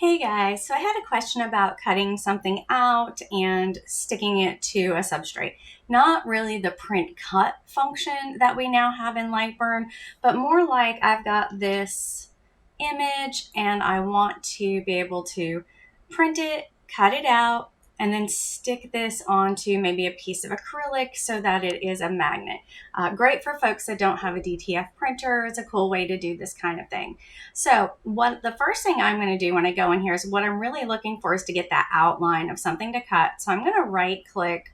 Hey guys, so I had a question about cutting something out and sticking it to a substrate. Not really the print cut function that we now have in Lightburn, but more like I've got this image and I want to be able to print it, cut it out, and then stick this onto maybe a piece of acrylic so that it is a magnet. Great for folks that don't have a DTF printer. It's a cool way to do this kind of thing. So the first thing I'm going to do when I go in here is what I'm really looking for is to get that outline of something to cut. So I'm going to right click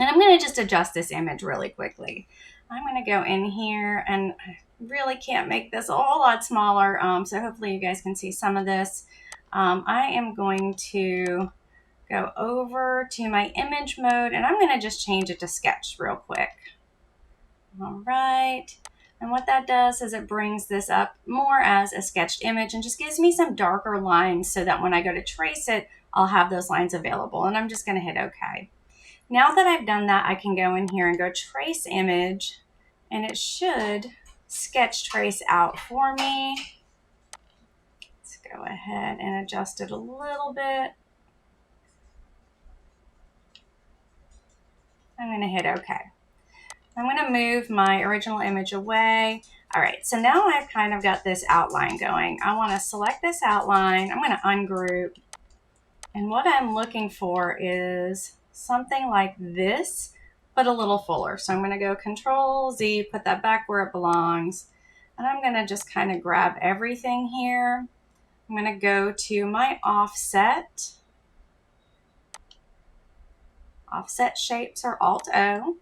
and I'm going to just adjust this image really quickly. I'm going to go in here and I really can't make this a whole lot smaller. So hopefully you guys can see some of this. I am going to go over to my image mode and I'm going to just change it to sketch real quick. All right. And what that does is it brings this up more as a sketched image and just gives me some darker lines so that when I go to trace it, I'll have those lines available. And I'm just going to hit OK. Now that I've done that, I can go in here and go trace image and it should sketch trace out for me. Let's go ahead and adjust it a little bit. I'm going to hit OK. I'm going to move my original image away. All right, so now I've kind of got this outline going. I want to select this outline. I'm going to ungroup. And what I'm looking for is something like this, but a little fuller. So I'm going to go Control Z, put that back where it belongs. And I'm going to just kind of grab everything here. I'm going to go to my offset. Offset shapes are Alt-O. I'm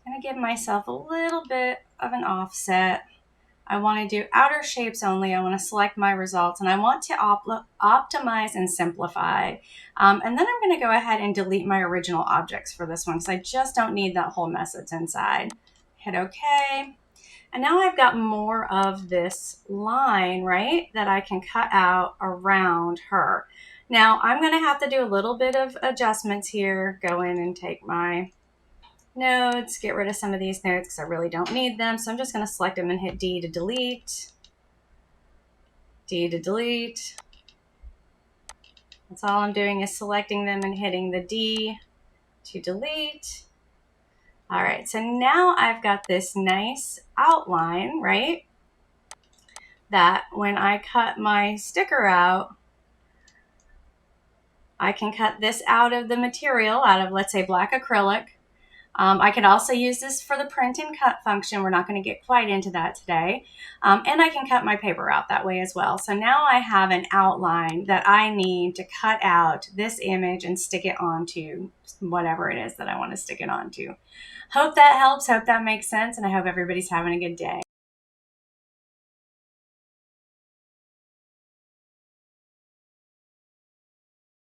going to give myself a little bit of an offset. I want to do outer shapes only. I want to select my results and I want to optimize and simplify. And then I'm going to go ahead and delete my original objects for this one because I just don't need that whole mess that's inside. Hit OK. And now I've got more of this line, right, that I can cut out around her. Now I'm going to have to do a little bit of adjustments here. Go in and take my nodes, get rid of some of these nodes because I really don't need them. So I'm just going to select them and hit D to delete. D to delete. That's all I'm doing is selecting them and hitting the D to delete. All right, so now I've got this nice outline, right? That when I cut my sticker out, I can cut this out of the material, out of, let's say, black acrylic. I can also use this for the print and cut function. We're not going to get quite into that today. And I can cut my paper out that way as well. So now I have an outline that I need to cut out this image and stick it onto whatever it is that I want to stick it onto. Hope that helps. Hope that makes sense. And I hope everybody's having a good day.